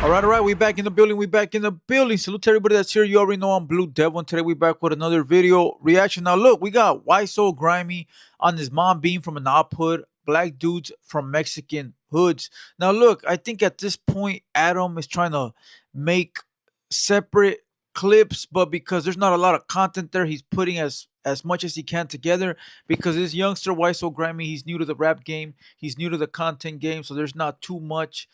All right. We back in the building. We back in the building. Salute to everybody that's here. You already know I'm Blue Devil. And today we back with another video reaction. Now look, we got Why So Grimy on his mom being from an op hood, black dudes from Mexican hoods. Now look, I think at this point Adam is trying to make separate clips, but because there's not a lot of content there, he's putting as much as he can together because this youngster, Why So Grimy, he's new to the rap game, he's new to the content game, so there's not too much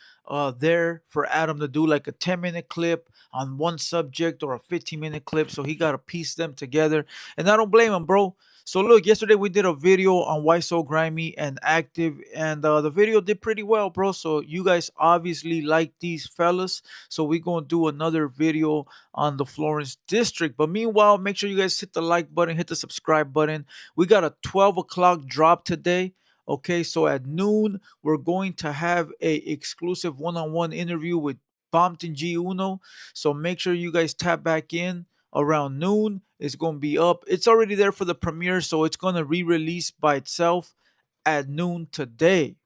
there for Adam to do like a 10-minute clip on one subject or a 15-minute clip. So he got to piece them together. And I don't blame him, bro. So look, yesterday we did a video on Why So Grimy and Active, and the video did pretty well, bro. So you guys obviously like these fellas. So we gonna do another video on the Florence district. But meanwhile, make sure you guys hit the like button, hit the subscribe button. We got a 12 o'clock drop today. Okay, so at noon, we're going to have a exclusive one-on-one interview with Bompton G Uno. So make sure you guys tap back in around noon. It's going to be up. It's already there for the premiere, so it's going to re-release by itself at noon today.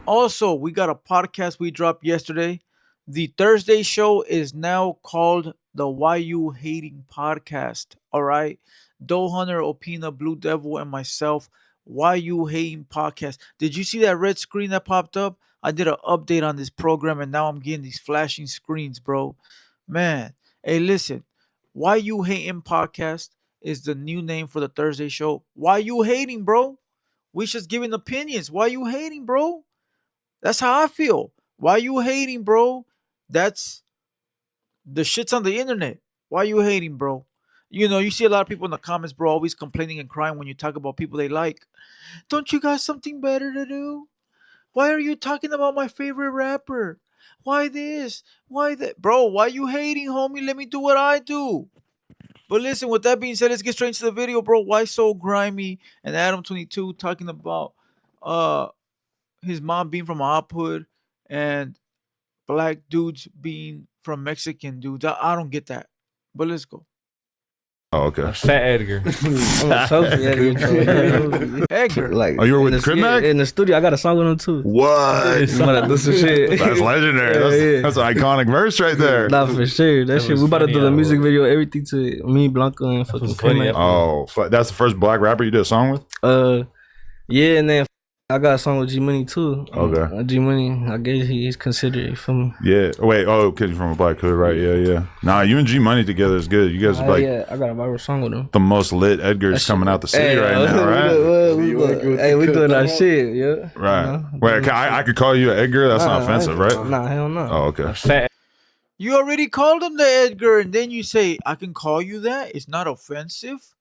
Also, we got a podcast we dropped yesterday. The Thursday show is now called the Why You Hating Podcast. All right. Doe Hunter, Opina, Blue Devil, and myself. Why You Hating Podcast. Did you see that red screen that popped up? I did an update on this program and now I'm getting these flashing screens, bro. Man. Hey, listen. Why You Hating Podcast is the new name for the Thursday show. Why you hating, bro? We just giving opinions. Why you hating, bro? That's how I feel. Why you hating, bro? That's the shit's on the internet. Why you hating, bro? You know, you see a lot of people in the comments, bro, always complaining and crying when you talk about people they like. Don't you got something better to do? Why are you talking about my favorite rapper? Why this? Why that? Bro, why you hating, homie? Let me do what I do. But listen, with that being said, let's get straight into the video, bro. Why So Grimy and Adam22 talking about his mom being from a op hood and black dudes being from Mexican dudes. I don't get that. But let's go. Oh, okay. Fat Edgar. I'm a selfie Edgar. Edgar. Like, Oh, you were with in the, Crib yeah, Mac? in the studio. I got a song with him too. What? I'm gonna do some shit. That's legendary. Yeah, That's an iconic verse right there. Nah, for sure. That shit. was We about to funny, do the yeah, music bro. video, everything to me, Blanca, and fucking was funny, Crib Mac. Oh, that's the first black rapper you did a song with? Yeah, and then I got a song with G Money too. Okay. G Money, I guess he's considered. You feel me? Yeah. Wait. Oh, because you're from a black hood, right? Yeah. Nah, you and G Money together is good. You guys are like Yeah, I got a viral song with him. the most lit Edgars coming out the city right now, right? Hey, we doing our shit, yeah. Right. Wait, I could call you an Edgar? That's not offensive, right? Nah, hell no. Oh, okay. Fat You already called him the Edgar, and then you say, I can call you that? It's not offensive?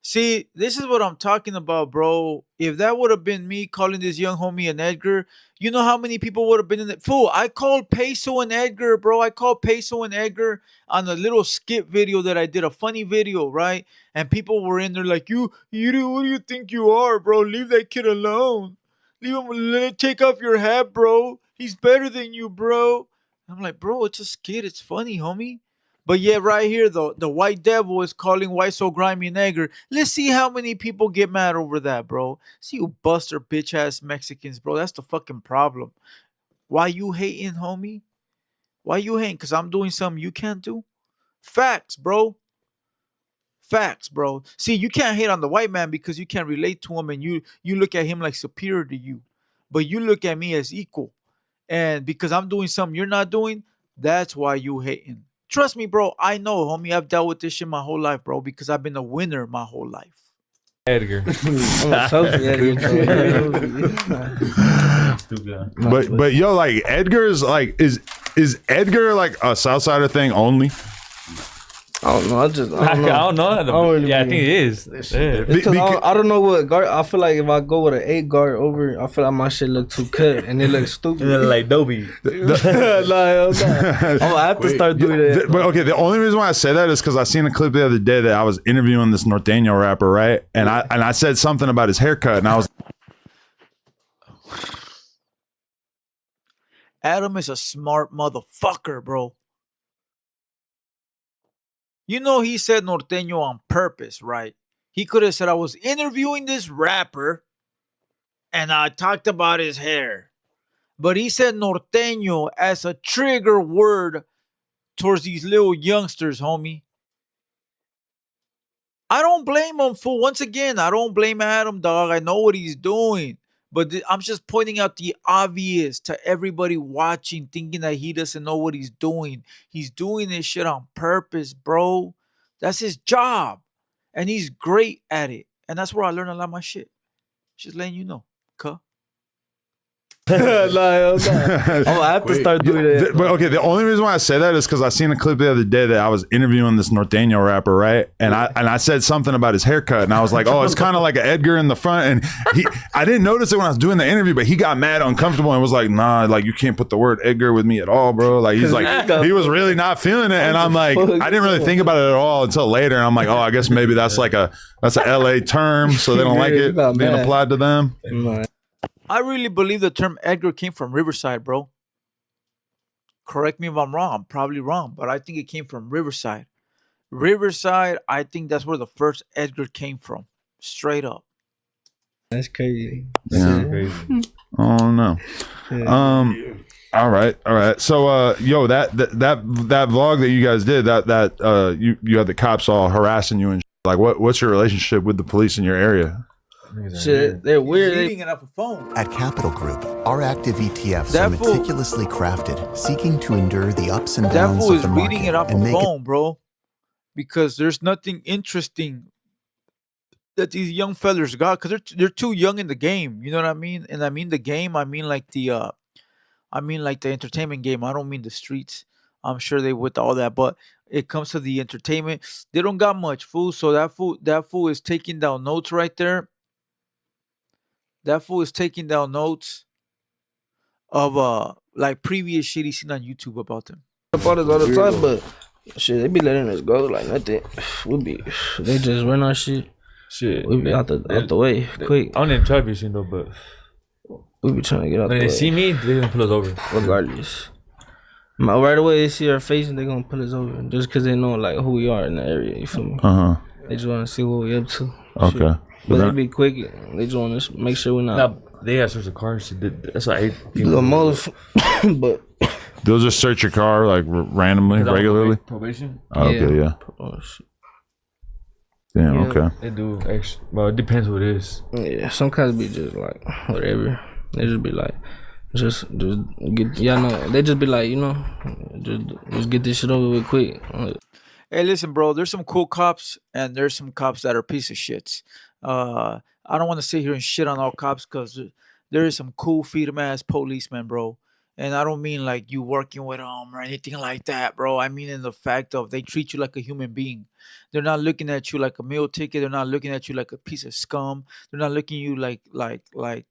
See, this is what I'm talking about, bro. If that would have been me calling this young homie an Edgar, you know how many people would have been in it? Fool, I called Peso and Edgar, bro. I called Peso and Edgar on a little skit video that I did, a funny video, right? And people were in there like, you, who do you think you are, bro? Leave that kid alone. Leave him, take off your hat, bro. He's better than you, bro. I'm like, bro, it's a skit. It's funny, homie. But yeah, right here, though, the White Devil is calling Why So Grimy and Edgar. Let's see how many people get mad over that, bro. See you buster bitch ass Mexicans, bro. That's the fucking problem. Why you hating, homie? Why you hating? Because I'm doing something you can't do? Facts, bro. Facts, bro. See, you can't hate on the white man because you can't relate to him and you look at him like superior to you. But you look at me as equal. And because I'm doing something you're not doing, that's why you hating. Trust me, bro. I know, homie. I've dealt with this shit my whole life, bro, because I've been a winner my whole life. Edgar. I'm a selfie Edgar. But yo, like Edgar's like is Edgar like a Southsider thing only? I don't know. I don't know. I don't know. really I be- think it is. Yeah. Because I don't know what guard. I feel like if I go with an 8 guard over, I feel like my shit look too cut and it looks stupid. Like Dobie. Nah, hell nah. I have to start doing that. But okay, the only reason why I say that is because I seen a clip the other day that I was interviewing this Norteño rapper, right? And I said something about his haircut, and I was Adam is a smart motherfucker, bro. You know he said Norteño on purpose, right? He could have said I was interviewing this rapper and I talked about his hair. But he said norteño as a trigger word towards these little youngsters, homie. I don't blame him, fool. Once again, I don't blame Adam, dog. I know what he's doing. But I'm just pointing out the obvious to everybody watching, thinking that he doesn't know what he's doing. He's doing this shit on purpose, bro. That's his job. And he's great at it. And that's where I learned a lot of my shit. Just letting you know. Cuh. Nah, hell nah. I'm gonna have to start doing that. But okay, the only reason why I say that is because I seen a clip the other day that I was interviewing this norteño rapper, right? And I said something about his haircut, and I was like, "Oh, it's kind of like an Edgar in the front." And I didn't notice it when I was doing the interview, but he got mad, uncomfortable, and was like, "Nah, like you can't put the word Edgar with me at all, bro." Like he's like, he was really not feeling it, and I'm like, I didn't really think about it at all until later, and I'm like, oh, I guess maybe that's like that's a LA term, so they don't like it being applied to them. I really believe the term Edgar came from Riverside, bro. Correct me if I'm wrong. I'm probably wrong, but I think it came from Riverside. Riverside, I think that's where the first Edgar came from. Straight up. That's crazy. Yeah. Crazy. Oh no. All right. So yo, that vlog that you guys did, that you had the cops all harassing you and like what's your relationship with the police in your area? Shit, they're weird. Reading it off a phone. At Capital Group, our active ETFs That are fool- meticulously crafted, seeking to endure the ups and That downs fool of is the reading market it off and a make phone, bro. Because there's nothing interesting that these young fellas got. Because they're too young in the game. You know what I mean? And I mean the game. I mean like the entertainment game. I don't mean the streets. I'm sure they with all that, but it comes to the entertainment. They don't got much, fool. So that fool is taking down notes right there. That fool is taking down notes of like previous shit he's seen on YouTube about them. about us all the time, but shit, they be letting us go like nothing. They just run our shit. Shit. We be out the way quick. I don't even try to be seen though, but We be trying to get out when the they way. see me, they gonna pull us over. Regardless. Right away they see our face and they gonna pull us over just because they know like who we are in the area. You feel me? They just want to see what we up to. Okay. Shit. But they then- be quick. They just want to make sure we're not. Nah, they got sorts of cars. That's why I hate people. The most, but They'll just search your car like randomly, 'Cause I'm on regularly. probation. Oh, okay, yeah. oh, shit. Damn, Yeah. okay. They do extra. Well, it depends what it is. Yeah, some cats be just like whatever. They just be like, just get y'all know. They just be like, you know, just get this shit over with quick. Hey, listen, bro. There's some cool cops, and there's some cops that are piece of shits. I don't want to sit here and shit on all cops because there is some cool freedom ass policemen, bro. And I don't mean like you working with them or anything like that, bro. I mean in the fact of they treat you like a human being. They're not looking at you like a meal ticket. They're not looking at you like a piece of scum. They're not looking at you like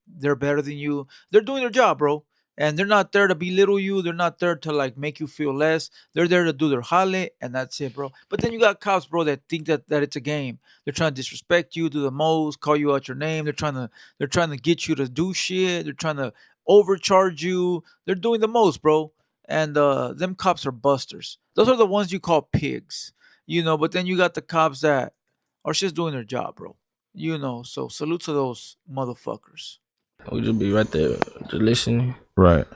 they're better than you. They're doing their job, bro. And they're not there to belittle you. They're not there to like make you feel less. They're there to do their jale, and that's it, bro. But then you got cops, bro, that think that it's a game. They're trying to disrespect you, do the most, call you out your name. They're trying to get you to do shit. They're trying to overcharge you. They're doing the most, bro. And them cops are busters. Those are the ones you call pigs, you know. But then you got the cops that are just doing their job, bro. You know. So salute to those motherfuckers. We just be right there, just listening. Right.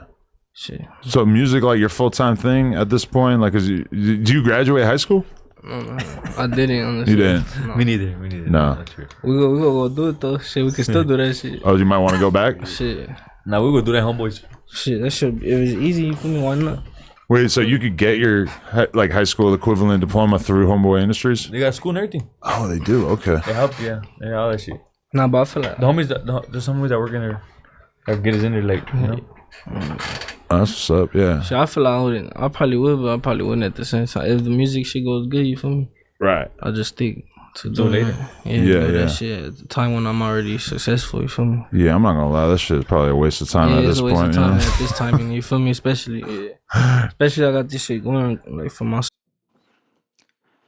Shit. So music like your full-time thing at this point? Like, do you graduate high school? No, I didn't. Honestly. You didn't? No. Me neither. No. Not true. We go do it though. Shit, we can still do that shit. Oh, you might want to go back? Shit. Nah, we gonna do that, homeboys. Shit, that shit. It was easy. You feel me? Why not? Wait, so you could get your like high school equivalent diploma through Homeboy Industries? They got school and everything. Oh, they do? Okay. They help you. Yeah, all that shit. Nah, but I feel like The homies there's some homies that work in there that get us in there, like, you know. Oh, that's what's up, yeah. shit, I feel like I wouldn't. I probably would, but I probably wouldn't at the same time. If the music shit goes good, you feel me? Right. I'll just stick to Do it doing later. it. Yeah, do yeah. that shit at the time when I'm already successful, you feel me? Yeah, I'm not gonna lie, that shit is probably a waste of time Yeah, at it's this a waste point. of time Yeah. at this timing, you feel me? Especially I got this shit going like for my.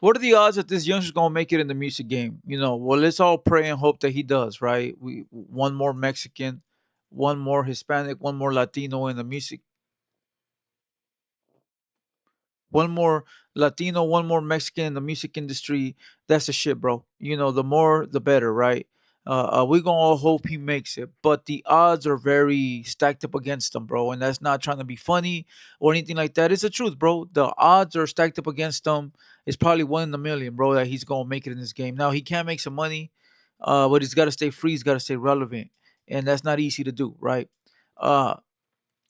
What are the odds that this youngster's gonna make it in the music game? You know, well, let's all pray and hope that he does, right? We one more Mexican, one more Hispanic, one more Latino in the music. One more Latino, one more Mexican in the music industry. That's the shit, bro. You know, the more the better, right? We gonna all hope he makes it, but the odds are very stacked up against him, bro. And that's not trying to be funny or anything like that. It's the truth, bro. The odds are stacked up against him. It's probably 1 in a million, bro, that he's gonna make it in this game. Now he can make some money, but he's got to stay free. He's got to stay relevant, and that's not easy to do, right? Uh,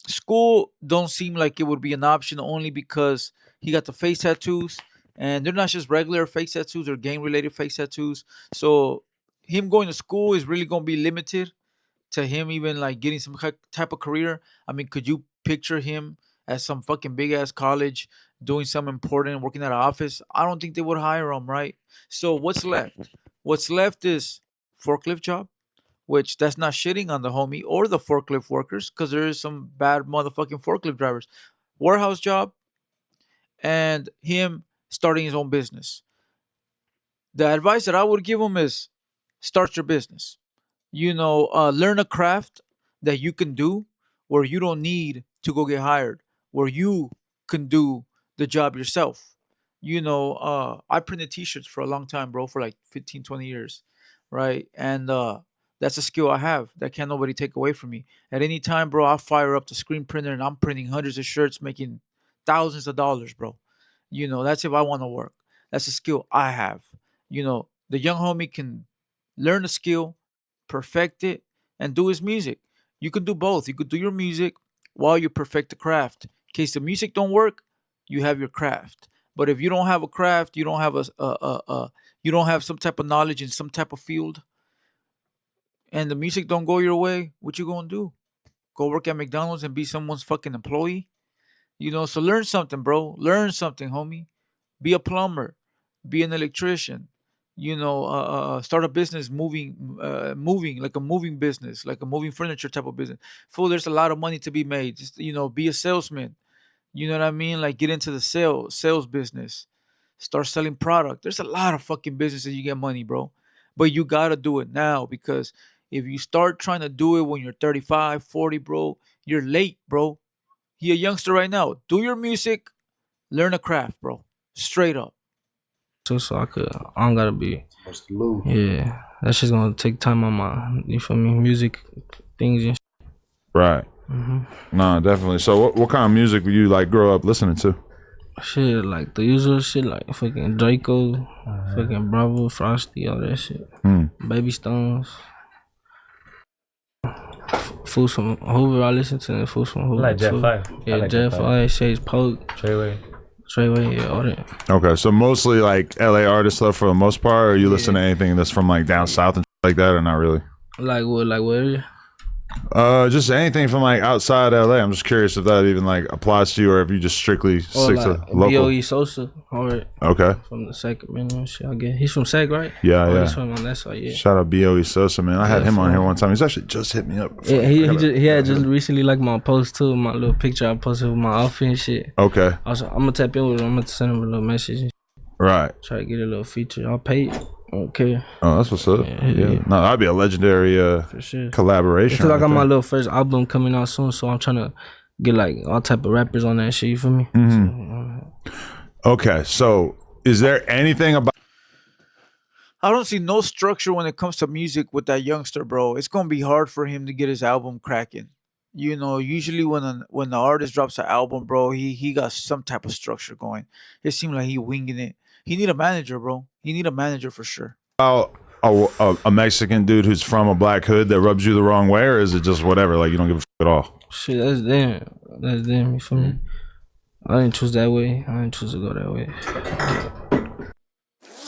School don't seem like it would be an option only because he got the face tattoos, and they're not just regular face tattoos or gang related face tattoos. So him going to school is really gonna be limited to him even like getting some type of career. I mean, could you picture him at some fucking big ass college doing something important, working at an office? I don't think they would hire him, right? So what's left? What's left is forklift job, which that's not shitting on the homie or the forklift workers because there is some bad motherfucking forklift drivers. Warehouse job and him starting his own business. The advice that I would give him is start your business. Learn a craft that you can do where you don't need to go get hired, where you can do the job yourself. I printed t-shirts for a long time, bro, for like 15, 20 years, right? And that's a skill I have that can't nobody take away from me. At any time, bro, I'll fire up the screen printer and I'm printing hundreds of shirts, making thousands of dollars, bro. That's if I want to work. That's a skill I have. The young homie can learn a skill, perfect it, and do his music. You could do both. You could do your music while you perfect the craft. In case the music don't work, you have your craft. But if you don't have a craft, you don't have you don't have some type of knowledge in some type of field, and the music don't go your way, what you gonna do? Go work at McDonald's and be someone's fucking employee? So learn something, bro. Learn something, homie. Be a plumber, be an electrician. Start a business moving like a moving business, like a moving furniture type of business. Fool, there's a lot of money to be made. Just be a salesman. You know what I mean? Like get into the sales business. Start selling product. There's a lot of fucking businesses you get money, bro. But you gotta do it now because if you start trying to do it when you're 35, 40, bro, you're late, bro. He a youngster right now. Do your music, learn a craft, bro. Straight up. So I don't gotta be. Yeah, that's just gonna take time on my, you feel me, music things and Right. No, definitely. So what kind of music you like grow up listening to? shit, like the usual shit, like fucking Draco, fucking Bravo, Frosty, all that shit. Baby Stones. Fools from Hoover, I listen to the Fools from Hoover. Like Jet too. 5. Yeah, like Jet 5, Sage Poke, Treyway. yeah, all that. Okay, so mostly like LA artist stuff for the most part, or you listen to anything that's from like down south and like that, or not really? Like what area? Just anything from like outside LA. I'm just curious if that even like applies to you, or if you just strictly stick to local. B.O.E. Sosa, alright. Okay. From the Sacramento shit, I guess. He's from Sac, right? Yeah. He's from on that side, yeah. Shout out B.O.E. Sosa, man. I had him on here one time. He's actually just hit me up. Yeah, he had just recently liked my post too, my little picture I posted with my outfit and shit. Okay. Also, I'm gonna tap in with him. I'm gonna send him a little message and Right. try to get a little feature. I'll pay it. I don't care. Oh, that's what's up. Yeah. No, that'd be a legendary For sure. collaboration. Because I got right my there. little first album coming out soon, so I'm trying to get like all type of rappers on that shit. You feel me? Okay, so is there anything about I don't see no structure when it comes to music with that youngster, bro. It's gonna be hard for him to get his album cracking. Usually when the artist drops an album, bro, he got some type of structure going. It seems like he winging it. He need a manager, bro. He need a manager for sure. a Mexican dude who's from a black hood that rubs you the wrong way, or is it just whatever? Like you don't give a f at all? Shit, that's them. That's them. You feel me? I didn't choose that way. I didn't choose to go that way.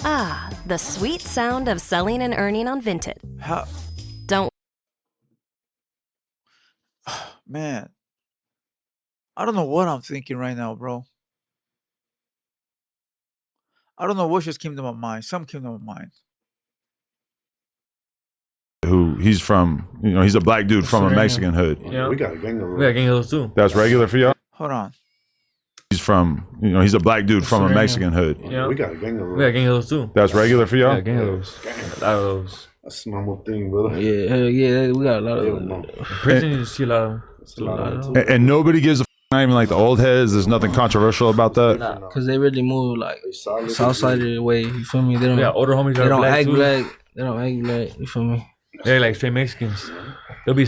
Ah, the sweet sound of selling and earning on Vinted. How, Don't man? I don't know what I'm thinking right now, bro. I don't know what just came to my mind. Something came to my mind. Who he's from? He's a black dude from a Mexican hood. Yeah. We got a gang of We got gang of those too. That's regular for y'all. Hold on. He's from, he's a black dude from a Mexican hood. Yeah. We got a gang of We got gang of those too. That's regular for y'all. Yeah, gang of those. A lot of those. That's my more thing, brother. Yeah, hell yeah. We got a lot Hell of no. Prison is still a lot of It's a lot of And, it. and nobody gives a f, not even like the old heads. There's nothing controversial about that. Cause they really move like They solid. south side of the way. You feel me? They don't. Yeah, older homies They are don't black act too. black. They don't act black. You feel me? They're like straight Mexicans. They'll be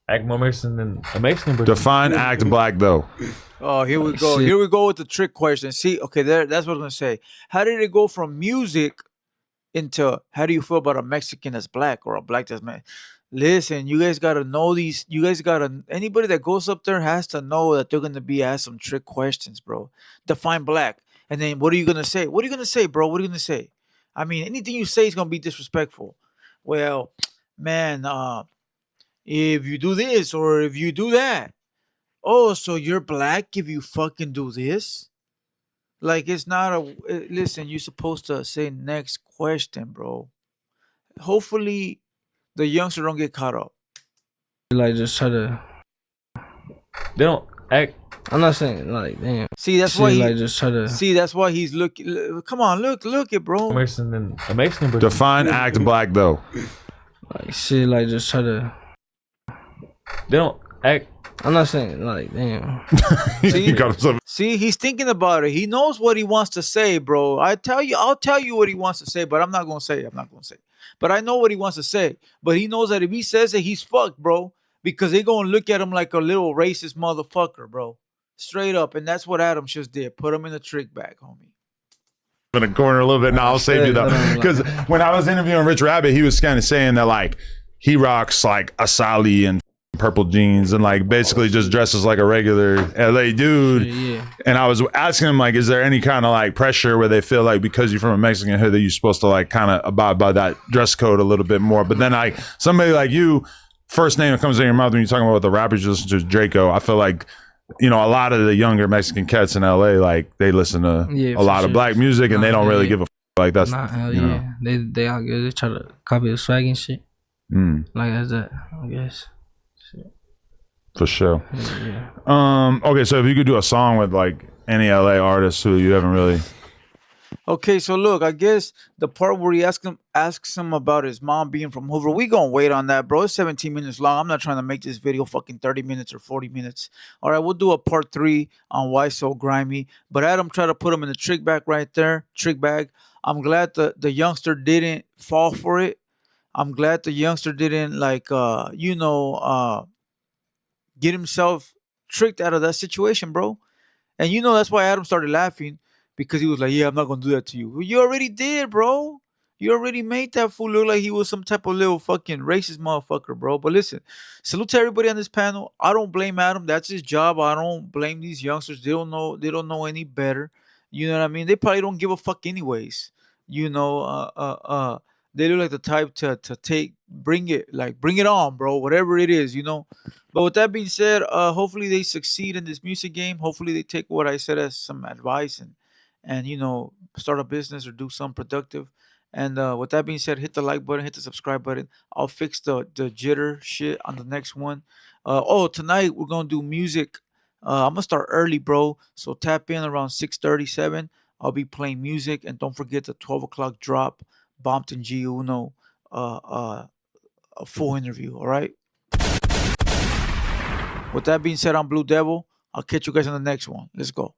act more Mexican than a Mexican person. Define act black though. Oh, here we go. Shit. Here we go with the trick question. See, okay, that's what I'm gonna say. How did it go from music into how do you feel about a Mexican that's black or a black that's man? Listen, you guys gotta know these. You guys gotta anybody that goes up there has to know that they're gonna be asked some trick questions, bro. Define black, and then what are you gonna say? What are you gonna say, bro? What are you gonna say? I mean, anything you say is gonna be disrespectful. Well, man, if you do this or if you do that, oh, so you're black if you fucking do this? Like it's not a listen. You're supposed to say next question, bro. Hopefully, the youngster don't get caught up. Like just try to. They don't act. I'm not saying like damn. See, that's Shit, why he. like just try to. See, that's why he's looking. Come on, look it, bro. Mexican than a Mexican person. Define act black though. Like shit, like just try to. They don't act. I'm not saying like damn. You got himself. See, he's thinking about it. He knows what he wants to say, bro. I'll tell you what he wants to say, but I'm not gonna say it. I'm not gonna say it. But I know what he wants to say. But he knows that if he says it, he's fucked, bro. Because they're gonna look at him like a little racist motherfucker, bro. Straight up. And that's what Adam just did. Put him in the trick bag, homie. In the corner a little bit. Now I'll save you though, because when I was interviewing Rich Rabbit, he was kind of saying that like he rocks like Asali and purple jeans and like basically just dresses like a regular LA dude. Yeah. And I was asking him like, is there any kind of like pressure where they feel like because you're from a Mexican hood that you're supposed to like kind of abide by that dress code a little bit more? But then like somebody like you, first name that comes in your mouth when you're talking about the rappers you listen to is Draco. I feel like, you know, a lot of the younger Mexican cats in LA, like they listen to a lot of black music and they don't really give a like that's Nah, hell you yeah. They all good. They try to copy the swag and shit. Like that's that, I guess. for sure. Yeah. Okay, so if you could do a song with like any LA artist who you haven't really. Okay, so look, I guess the part where he asks him about his mom being from Hoover, we gonna wait on that, bro. It's 17 minutes long. I'm not trying to make this video fucking 30 minutes or 40 minutes. All right, we'll do a part 3 on why so grimy. But Adam tried to put him in the trick bag right there, trick bag. I'm glad the youngster didn't fall for it. I'm glad the youngster didn't like get himself tricked out of that situation, bro. And you know that's why Adam started laughing, because he was like, yeah, I'm not gonna do that to you. Well, you already did, bro. You already made that fool look like he was some type of little fucking racist motherfucker, bro. But listen, salute to everybody on this panel. I don't blame Adam. That's his job. I don't blame these youngsters. They don't know any better. You know what I mean? They probably don't give a fuck anyways. You know, they look like the type to bring it on, bro. Whatever it is, you know. But with that being said, hopefully they succeed in this music game. Hopefully they take what I said as some advice and you know, start a business or do something productive. And with that being said, hit the like button, hit the subscribe button. I'll fix the jitter shit on the next one. Tonight we're gonna do music. I'm gonna start early, bro. So tap in around 6:37. I'll be playing music, and don't forget the 12 o'clock drop. Bompton G Uno, a full interview. All right. With that being said, I'm Blue Devil. I'll catch you guys on the next one. Let's go.